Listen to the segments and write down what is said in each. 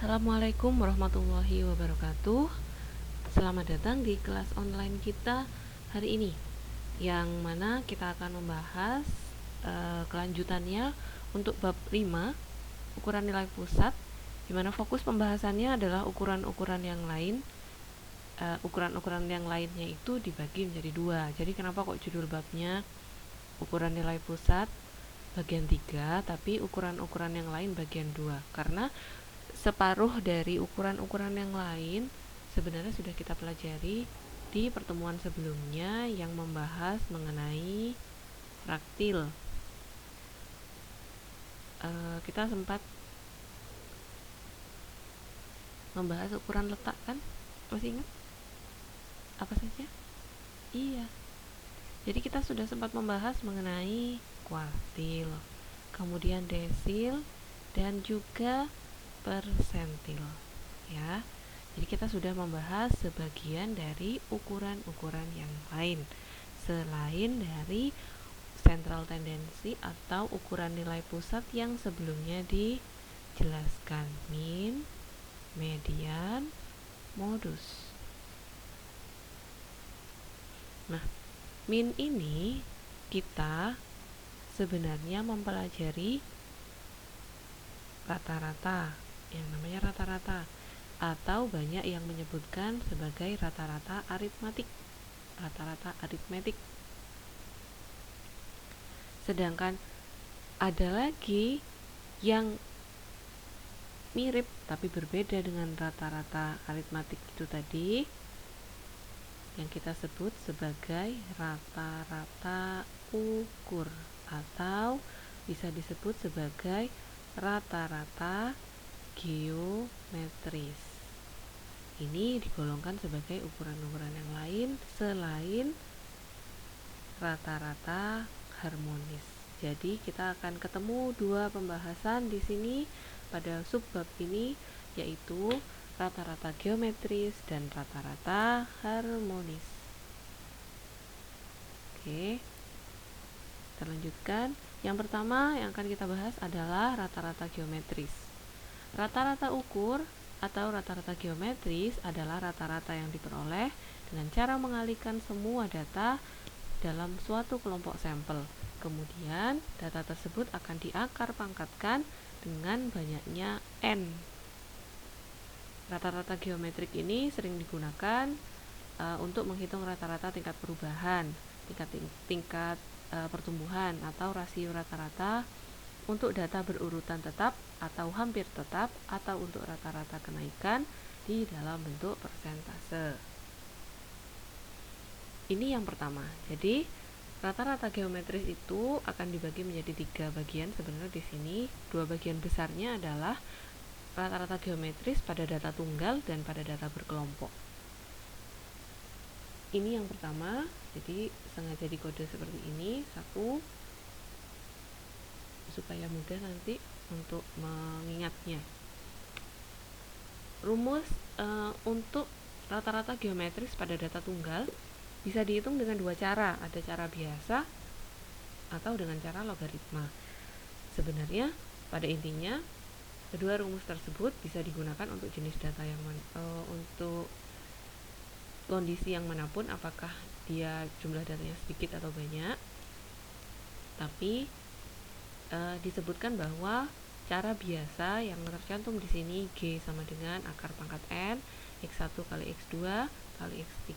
Assalamualaikum warahmatullahi wabarakatuh. Selamat datang di kelas online kita hari ini, yang mana kita akan membahas kelanjutannya untuk bab 5, ukuran nilai pusat, di mana fokus pembahasannya adalah ukuran-ukuran yang lain. Ukuran-ukuran yang lainnya itu dibagi menjadi 2. Jadi kenapa kok judul babnya ukuran nilai pusat bagian 3, tapi ukuran-ukuran yang lain bagian 2? Karena separuh dari ukuran-ukuran yang lain sebenarnya sudah kita pelajari di pertemuan sebelumnya yang membahas mengenai fraktil. Kita sempat membahas ukuran letak, kan? Masih ingat? Apa saja? Iya. Jadi kita sudah sempat membahas mengenai kuartil, kemudian desil, dan juga persentil, ya. Jadi kita sudah membahas sebagian dari ukuran-ukuran yang lain selain dari sentral tendensi atau ukuran nilai pusat yang sebelumnya dijelaskan, min, median, modus. Nah, min ini kita sebenarnya mempelajari rata-rata, yang namanya rata-rata, atau banyak yang menyebutkan sebagai rata-rata aritmatik. Sedangkan ada lagi yang mirip tapi berbeda dengan rata-rata aritmatik itu tadi, yang kita sebut sebagai rata-rata ukur, atau bisa disebut sebagai rata-rata geometris. Ini digolongkan sebagai ukuran-ukuran yang lain selain rata-rata harmonis. Jadi kita akan ketemu 2 pembahasan di sini pada subbab ini, yaitu rata-rata geometris dan rata-rata harmonis. Oke, kita lanjutkan. Yang pertama yang akan kita bahas adalah rata-rata geometris. Rata-rata ukur atau rata-rata geometris adalah rata-rata yang diperoleh dengan cara mengalihkan semua data dalam suatu kelompok sampel. Kemudian data tersebut akan diakar pangkatkan dengan banyaknya n. Rata-rata geometrik ini sering digunakan untuk menghitung rata-rata tingkat perubahan, tingkat pertumbuhan atau rasio rata-rata untuk data berurutan tetap atau hampir tetap, atau untuk rata-rata kenaikan di dalam bentuk persentase. Ini yang pertama. Jadi rata-rata geometris itu akan dibagi menjadi 3 bagian sebenarnya di sini. 2 bagian besarnya adalah rata-rata geometris pada data tunggal dan pada data berkelompok. Ini yang pertama. Jadi sengaja dikode seperti ini, 1, supaya mudah nanti untuk mengingatnya. Rumus untuk rata-rata geometris pada data tunggal bisa dihitung dengan 2 cara. Ada cara biasa atau dengan cara logaritma. Sebenarnya pada intinya kedua rumus tersebut bisa digunakan untuk jenis data yang untuk kondisi yang manapun, apakah dia jumlah datanya sedikit atau banyak. Tapi disebutkan bahwa cara biasa yang tercantum di sini G sama dengan akar pangkat N, X1 kali X2 kali X3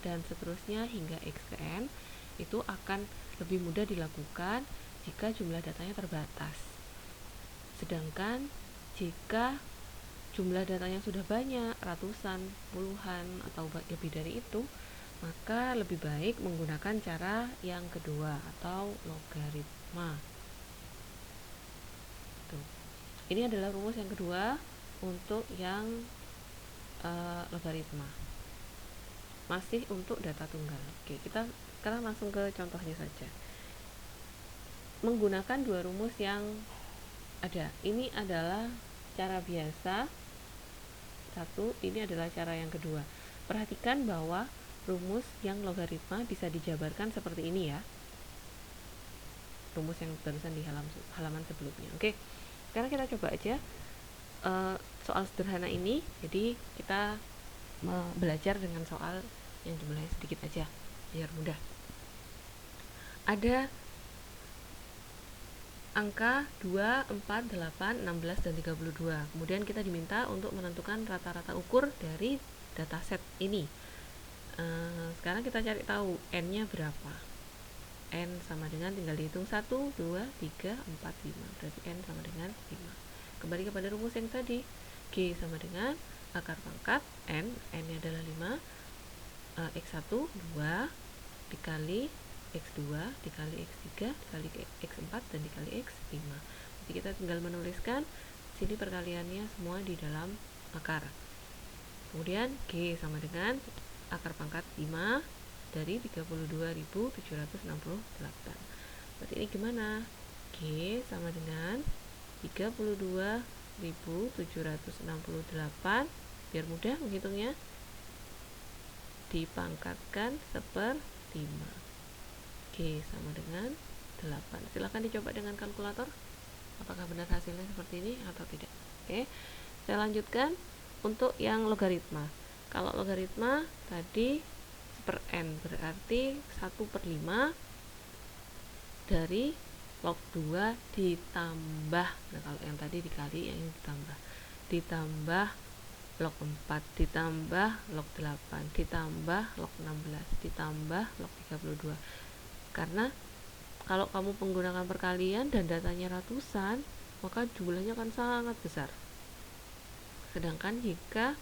dan seterusnya hingga X ke N, itu akan lebih mudah dilakukan jika jumlah datanya terbatas. Sedangkan jika jumlah datanya sudah banyak, ratusan, puluhan, atau lebih dari itu, maka lebih baik menggunakan cara yang kedua atau logaritma. Ini adalah rumus yang kedua untuk yang logaritma. Masih untuk data tunggal. Oke, kita sekarang langsung ke contohnya saja. Menggunakan 2 rumus yang ada. Ini adalah cara biasa 1, ini adalah cara yang kedua. Perhatikan bahwa rumus yang logaritma bisa dijabarkan seperti ini, ya. Rumus yang barusan di halaman sebelumnya. Oke. Sekarang kita coba aja soal sederhana ini, jadi kita belajar dengan soal yang jumlahnya sedikit aja biar mudah. Ada angka 2, 4, 8, 16, dan 32. Kemudian kita diminta untuk menentukan rata-rata ukur dari dataset ini. Sekarang kita cari tahu n-nya berapa. N sama dengan, tinggal dihitung 1, 2, 3, 4, 5. Berarti n sama dengan 5. Kembali kepada rumus yang tadi. G sama dengan akar pangkat n-nya adalah 5, x1 2 dikali x2 dikali x3 dikali x4 dan dikali x5. Jadi kita tinggal menuliskan sini perkaliannya semua di dalam akar. Kemudian G sama dengan akar pangkat 5 dari 32.768. Berarti ini gimana? G sama dengan 32.768, biar mudah menghitungnya, dipangkatkan 1/5. G sama dengan 8. Silahkan dicoba dengan kalkulator. Apakah benar hasilnya seperti ini atau tidak? Oke, saya lanjutkan untuk yang logaritma. Kalau logaritma tadi 1/n, berarti 1/5 dari log 2 ditambah, nah kalau yang tadi dikali, yang ini ditambah log 4 ditambah log 8 ditambah log 16 ditambah log 32. Karena kalau kamu menggunakan perkalian dan datanya ratusan, maka jumlahnya akan sangat besar. Sedangkan jika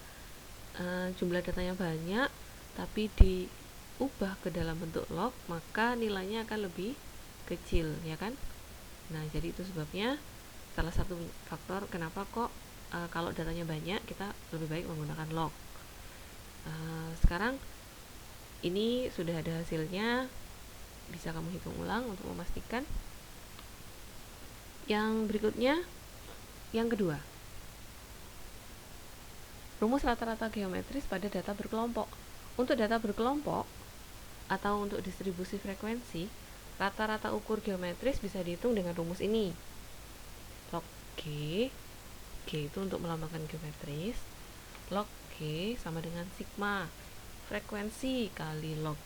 jumlah datanya banyak tapi diubah ke dalam bentuk log, maka nilainya akan lebih kecil, ya kan? Nah, jadi itu sebabnya salah satu faktor kenapa kok kalau datanya banyak kita lebih baik menggunakan log. Sekarang ini sudah ada hasilnya, bisa kamu hitung ulang untuk memastikan. Yang berikutnya, yang kedua, rumus rata-rata geometris pada data berkelompok. Untuk data berkelompok atau untuk distribusi frekuensi, rata-rata ukur geometris bisa dihitung dengan rumus ini. Log G itu untuk melambangkan geometris. Log G sama dengan sigma frekuensi kali log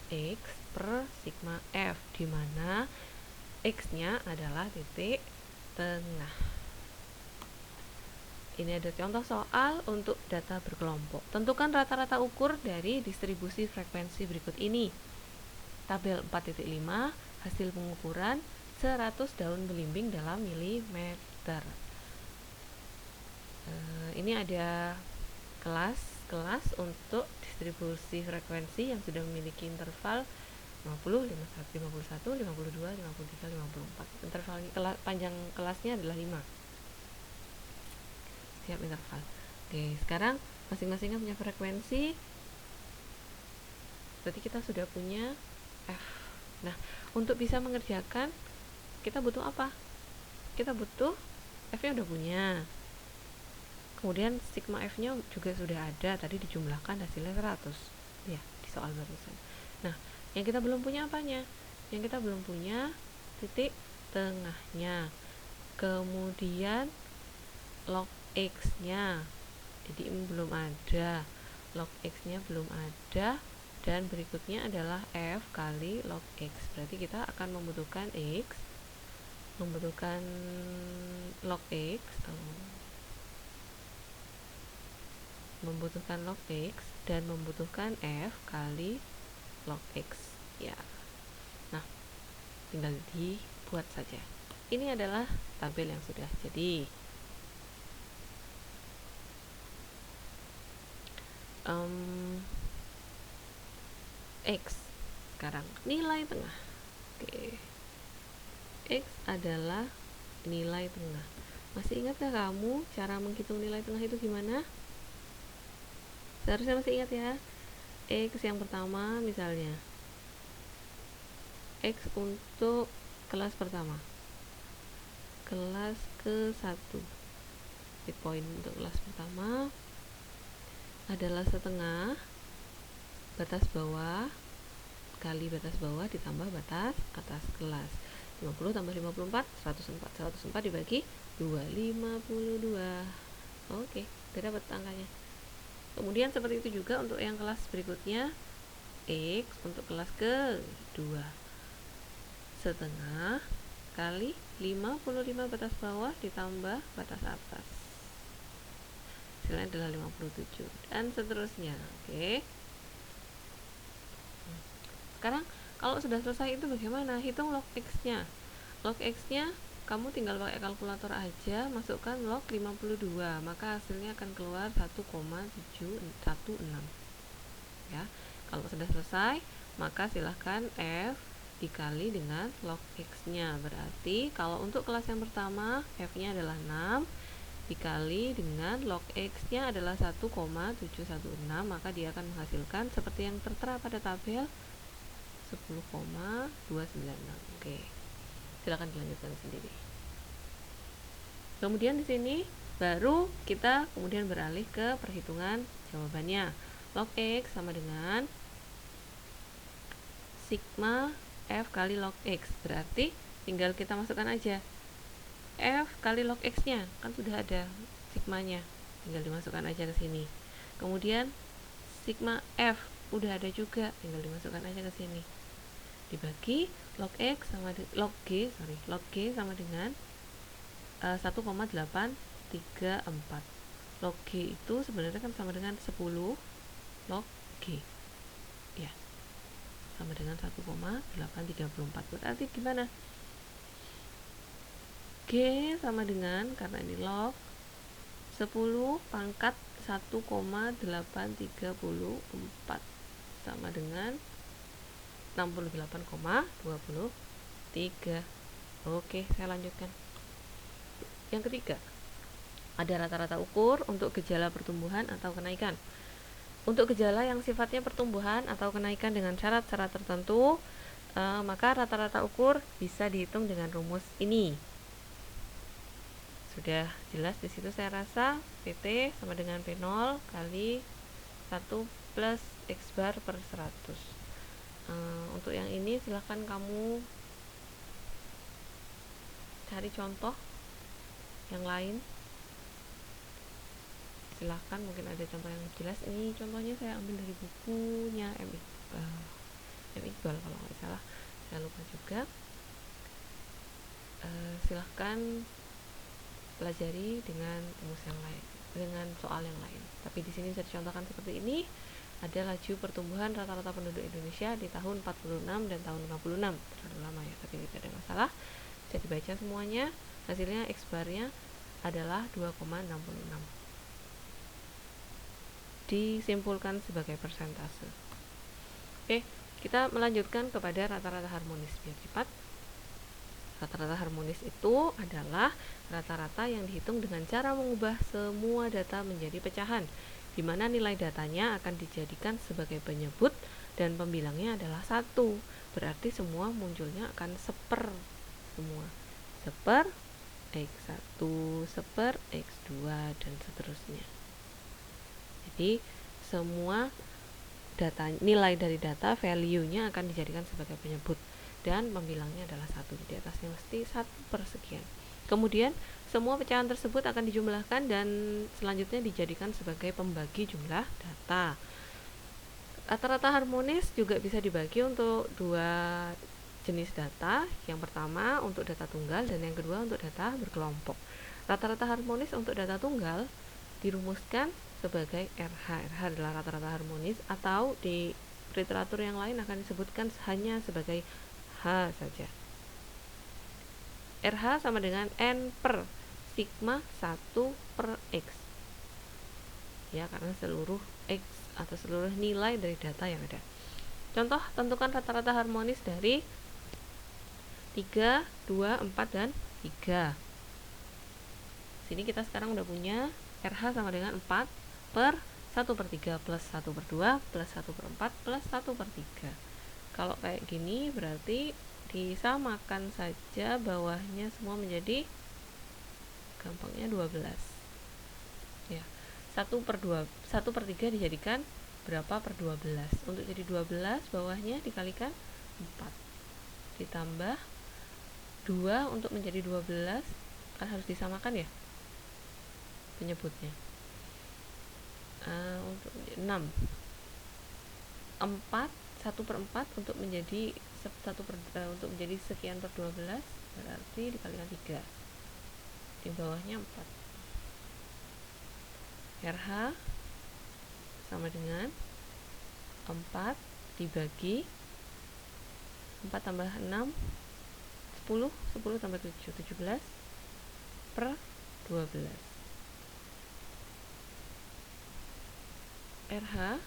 X per sigma F, di mana X-nya adalah titik tengah. Ini ada contoh soal untuk data berkelompok. Tentukan rata-rata ukur dari distribusi frekuensi berikut ini. Tabel 4.5, hasil pengukuran 100 daun belimbing dalam milimeter. Ini ada kelas untuk distribusi frekuensi yang sudah memiliki interval 50, 51, 52, 53, 54. Interval panjang kelasnya adalah 5 setiap interval. Oke, sekarang masing-masingnya punya frekuensi. Berarti kita sudah punya F. Nah, untuk bisa mengerjakan kita butuh apa? Kita butuh F-nya udah punya. Kemudian sigma F-nya juga sudah ada, tadi dijumlahkan hasilnya 100. Ya, di soal barusan. Nah, yang kita belum punya apanya? Yang kita belum punya titik tengahnya. Kemudian log X-nya. Jadi ini belum ada. Log X-nya belum ada. Dan berikutnya adalah F kali log X. Berarti kita akan membutuhkan X, membutuhkan log X, membutuhkan log X, dan membutuhkan F kali log X, ya. Nah, tinggal dibuat saja. Ini adalah tabel yang sudah jadi. X sekarang nilai tengah. Oke. X adalah nilai tengah. Masih ingat gak kamu cara menghitung nilai tengah itu gimana? Seharusnya masih ingat ya. X yang pertama misalnya, X untuk kelas pertama, kelas ke-1, poin untuk kelas pertama adalah setengah batas bawah kali batas bawah ditambah batas atas kelas. 50 tambah 54, 104 dibagi 2, 52. Oke, udah dapat angkanya. Kemudian seperti itu juga untuk yang kelas berikutnya, X untuk kelas kedua, setengah kali 55 batas bawah ditambah batas atas, hasilnya adalah 57 dan seterusnya. Oke, sekarang kalau sudah selesai itu bagaimana? Hitung log X nya. Log X nya kamu tinggal pakai kalkulator aja, masukkan log 52, maka hasilnya akan keluar 1,716 ya. Kalau sudah selesai, maka silahkan F dikali dengan log X nya. Berarti kalau untuk kelas yang pertama F nya adalah 6 dikali dengan log X nya adalah 1,716, maka dia akan menghasilkan seperti yang tertera pada tabel 10,296. Oke, silakan dilanjutkan sendiri. Kemudian di sini baru kita kemudian beralih ke perhitungan jawabannya. Log X sama dengan sigma F kali log X, berarti tinggal kita masukkan aja F kali log X nya, kan sudah ada sigmanya, tinggal dimasukkan aja ke sini. Kemudian sigma F udah ada juga, tinggal dimasukkan aja ke sini, dibagi log X sama log G sama dengan 1,834. Log G itu sebenarnya kan sama dengan 10 log G ya, sama dengan 1,834. Berarti gimana? G sama dengan, karena ini log, 10 pangkat 1,834 sama dengan 68,23. Oke, saya lanjutkan. Yang ketiga, ada rata-rata ukur untuk gejala pertumbuhan atau kenaikan. Untuk gejala yang sifatnya pertumbuhan atau kenaikan dengan syarat-syarat tertentu, maka rata-rata ukur bisa dihitung dengan rumus ini. Sudah jelas di situ saya rasa. PT sama dengan P0 kali 1 plus X bar per 100. Untuk yang ini silahkan kamu cari contoh yang lain. Silahkan, mungkin ada contoh yang jelas. Ini contohnya saya ambil dari bukunya M. Iqbal kalau nggak salah, saya lupa juga. Silahkan pelajari dengan rumus yang lain, dengan soal yang lain. Tapi di sini bisa dicontohkan seperti ini. Ada laju pertumbuhan rata-rata penduduk Indonesia di tahun 46 dan tahun 56. Terlalu lama ya, tapi tidak ada masalah. Bisa dibaca semuanya. Hasilnya X barnya adalah 2,66. Disimpulkan sebagai persentase. Oke, kita melanjutkan kepada rata-rata harmonis biar cepat. Rata-rata harmonis itu adalah rata-rata yang dihitung dengan cara mengubah semua data menjadi pecahan, di mana nilai datanya akan dijadikan sebagai penyebut dan pembilangnya adalah 1. Berarti semua munculnya akan seper semua. Seper X1, seper X2, dan seterusnya. Jadi semua data, nilai dari data, value-nya akan dijadikan sebagai penyebut dan pembilangnya adalah 1. Di atasnya mesti 1/sekian. Kemudian semua pecahan tersebut akan dijumlahkan dan selanjutnya dijadikan sebagai pembagi jumlah data. Rata-rata harmonis juga bisa dibagi untuk dua jenis data. Yang pertama untuk data tunggal dan yang kedua untuk data berkelompok. Rata-rata harmonis untuk data tunggal dirumuskan sebagai RH. RH adalah rata-rata harmonis, atau di literatur yang lain akan disebutkan hanya sebagai H saja. RH sama dengan N per sigma 1 per X. Ya, karena seluruh X atau seluruh nilai dari data yang ada. Contoh, tentukan rata-rata harmonis dari 3, 2, 4, dan 3. Sini kita sekarang udah punya RH sama dengan 4 per 1/3 plus 1/2 plus 1/4 plus 1/3. Kalau kayak gini berarti disamakan saja bawahnya semua menjadi, gampangnya 12 ya. 1/3 dijadikan berapa per 12. Untuk jadi 12 bawahnya dikalikan 4 ditambah 2 untuk menjadi 12, kan harus disamakan ya. penyebutnya. Untuk 6 4 1/4 untuk menjadi untuk menjadi sekian per 12, berarti dikalikan 3, di bawahnya 4. RH sama dengan 4 dibagi 4 tambah 6 10, 10 tambah 7 17 per 12. RH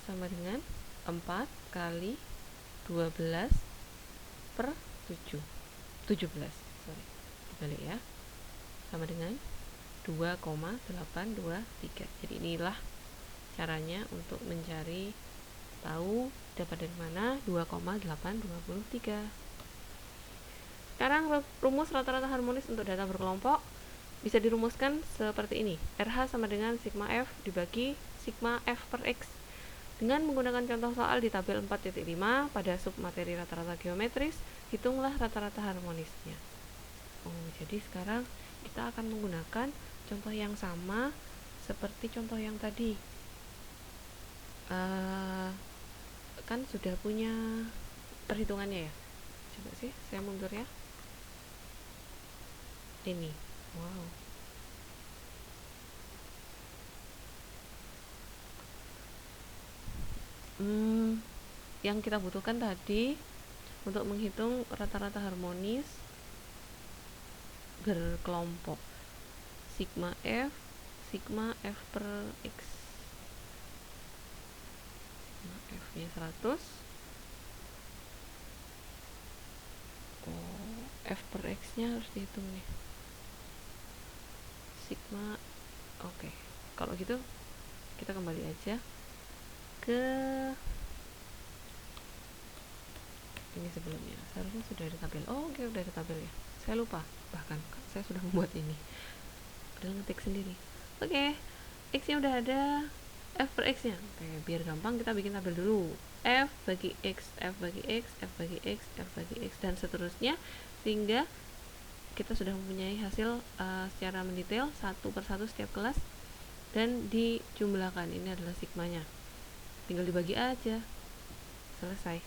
sama dengan 4 kali 12 per 7 17, sorry, dibalik ya, sama dengan 2,823. Jadi inilah caranya untuk mencari tahu dapat dari mana 2,823. Sekarang rumus rata-rata harmonis untuk data berkelompok bisa dirumuskan seperti ini. RH sama dengan sigma F dibagi sigma F per X. Dengan menggunakan contoh soal di tabel 4.5 pada submateri rata-rata geometris, hitunglah rata-rata harmonisnya. Jadi sekarang kita akan menggunakan contoh yang sama seperti contoh yang tadi. Kan sudah punya perhitungannya ya. Coba sih saya mundur ya. Ini, wow. Yang kita butuhkan tadi untuk menghitung rata-rata harmonis berkelompok sigma F per X. F nya 100, F per X nya harus dihitung nih, sigma. Oke, kalau gitu kita kembali aja ke ini sebelumnya, seharusnya sudah ada tabel. Oke, udah ada tabel ya, saya lupa, bahkan saya sudah membuat ini, udah ngetik sendiri. Oke, X nya udah ada, F per X nya. Oke, biar gampang kita bikin tabel dulu. F bagi X, F bagi X, F bagi X, F bagi X, dan seterusnya, sehingga kita sudah mempunyai hasil secara mendetail satu persatu setiap kelas dan dijumlahkan. Ini adalah sigmanya, tinggal dibagi aja, selesai.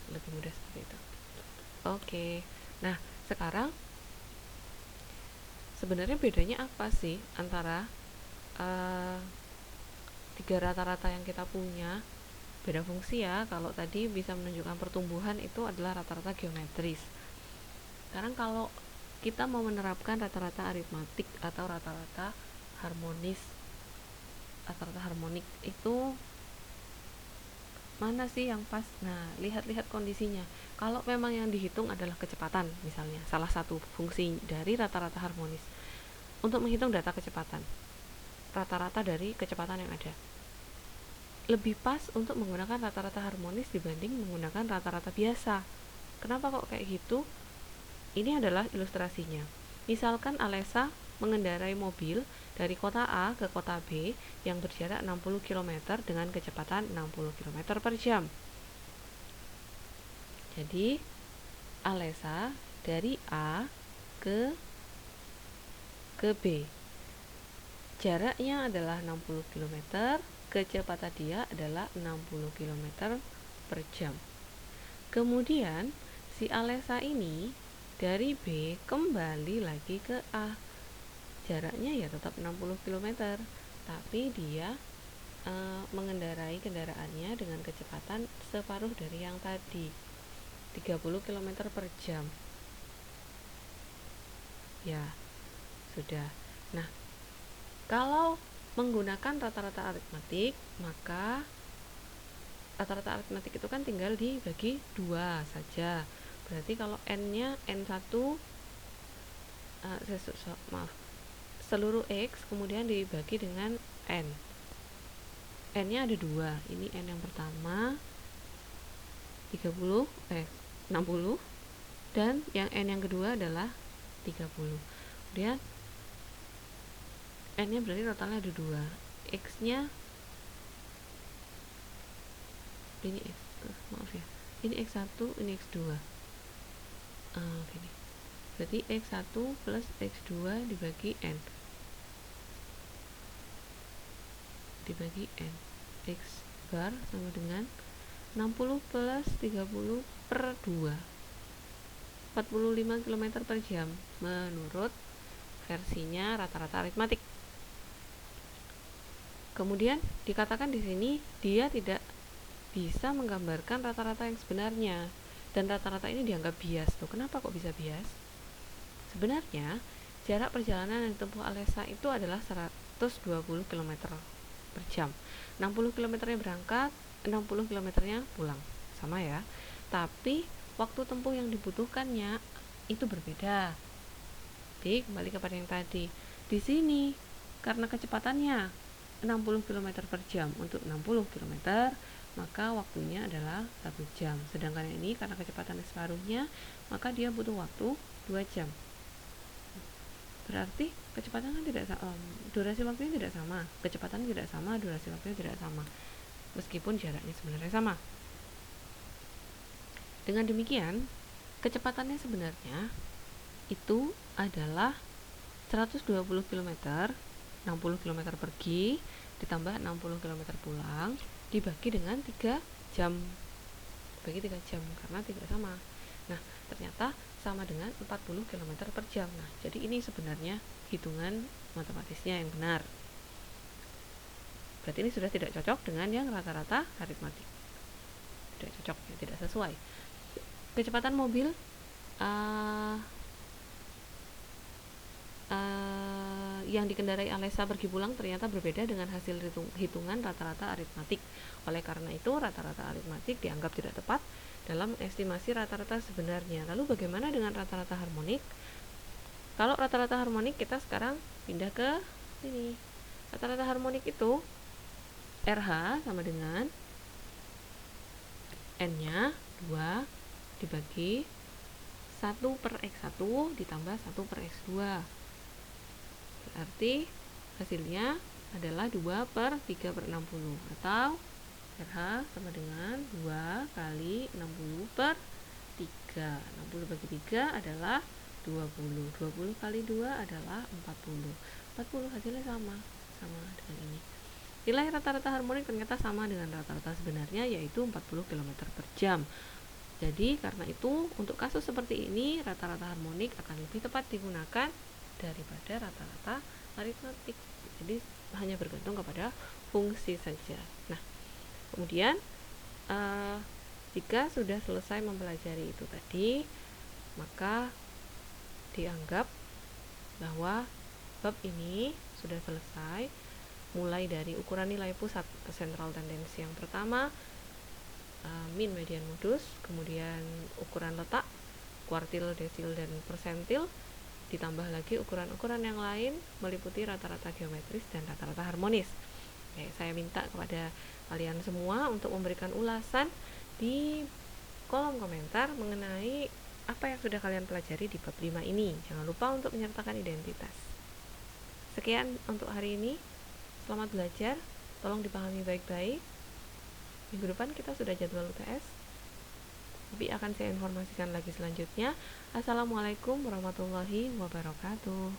Lebih mudah seperti itu. Oke, nah sekarang sebenarnya bedanya apa sih antara tiga rata-rata yang kita punya? Beda fungsi ya. Kalau tadi bisa menunjukkan pertumbuhan, itu adalah rata-rata geometris. Sekarang kalau kita mau menerapkan rata-rata aritmatik atau rata-rata harmonis, rata-rata harmonik, itu mana sih yang pas? Nah, lihat-lihat kondisinya. Kalau memang yang dihitung adalah kecepatan, misalnya salah satu fungsi dari rata-rata harmonis untuk menghitung data kecepatan, rata-rata dari kecepatan yang ada, lebih pas untuk menggunakan rata-rata harmonis dibanding menggunakan rata-rata biasa. Kenapa kok kayak gitu? Ini adalah ilustrasinya. Misalkan Alessa mengendarai mobil dari kota A ke kota B yang berjarak 60 km dengan kecepatan 60 km per jam. Jadi Alessa dari A ke B, jaraknya adalah 60 km, kecepatan dia adalah 60 km per jam. Kemudian si Alessa ini dari B kembali lagi ke A, jaraknya ya tetap 60 km, tapi dia mengendarai kendaraannya dengan kecepatan separuh dari yang tadi, 30 km per jam. Ya, sudah. Nah, kalau menggunakan rata-rata aritmatik, maka rata-rata aritmatik itu kan tinggal dibagi 2 saja. Berarti kalau n-nya n1, seluruh X kemudian dibagi dengan n. N-nya ada 2. Ini n yang pertama 60, dan yang n yang kedua adalah 30. Kemudian n-nya berarti totalnya ada 2. X-nya ini X, maaf ya. Ini X1, ini X2. Gini. Berarti X1 plus X2 dibagi N. dibagi N. X bar sama dengan 60 plus 30 per 2, 45 km per jam menurut versinya rata-rata aritmatik. Kemudian dikatakan di sini dia tidak bisa menggambarkan rata-rata yang sebenarnya, dan rata-rata ini dianggap bias. Tuh, kenapa kok bisa bias? Sebenarnya jarak perjalanan yang ditempuh Alessa itu adalah 120 km per jam. 60 km-nya berangkat, 60 km-nya pulang. Sama ya. Tapi waktu tempuh yang dibutuhkannya itu berbeda. Jadi kembali kepada yang tadi. Di sini karena kecepatannya 60 km per jam untuk 60 km, maka waktunya adalah 1 jam. Sedangkan ini karena kecepatannya separuhnya, maka dia butuh waktu 2 jam. Berarti kecepatan kan tidak sama, durasi waktunya tidak sama, kecepatan tidak sama, durasi waktunya tidak sama, meskipun jaraknya sebenarnya sama. Dengan demikian, kecepatannya sebenarnya itu adalah 120 km, 60 km pergi ditambah 60 km pulang dibagi dengan 3 jam. Bagi 3 jam karena tidak sama. Nah, ternyata sama dengan 40 km per jam. Nah, jadi ini sebenarnya hitungan matematisnya yang benar. Berarti ini sudah tidak cocok dengan yang rata-rata aritmatik. Tidak cocok, ya, tidak sesuai. Kecepatan mobil yang dikendarai Alessa pergi pulang ternyata berbeda dengan hasil hitungan rata-rata aritmatik. Oleh karena itu, rata-rata aritmatik dianggap tidak tepat dalam estimasi rata-rata sebenarnya. Lalu bagaimana dengan rata-rata harmonik? Kalau rata-rata harmonik, kita sekarang pindah ke sini. Rata-rata harmonik itu RH sama dengan N-nya 2 dibagi 1 per X1 ditambah 1 per X2. Berarti hasilnya adalah 2 per 3 per 60, atau RH sama dengan 2 kali 60 per 3. 60 bagi 3 adalah 20. 20 kali 2 adalah 40. 40 hasilnya sama dengan ini. Nilai rata-rata harmonik ternyata sama dengan rata-rata sebenarnya, yaitu 40 km per jam. Jadi karena itu untuk kasus seperti ini rata-rata harmonik akan lebih tepat digunakan daripada rata-rata aritmatik. Jadi hanya bergantung kepada fungsi saja. Nah, kemudian jika sudah selesai mempelajari itu tadi, maka dianggap bahwa bab ini sudah selesai, mulai dari ukuran nilai pusat sentral tendensi yang pertama, min, median, modus, kemudian ukuran letak, kuartil, desil, dan persentil, ditambah lagi ukuran-ukuran yang lain meliputi rata-rata geometris dan rata-rata harmonis. Oke, saya minta kepada kalian semua untuk memberikan ulasan di kolom komentar mengenai apa yang sudah kalian pelajari di bab 5 ini. Jangan lupa untuk menyertakan identitas. Sekian untuk hari ini. Selamat belajar. Tolong dipahami baik-baik. Minggu depan kita sudah jadwal UTS, tapi akan saya informasikan lagi selanjutnya. Assalamualaikum warahmatullahi wabarakatuh.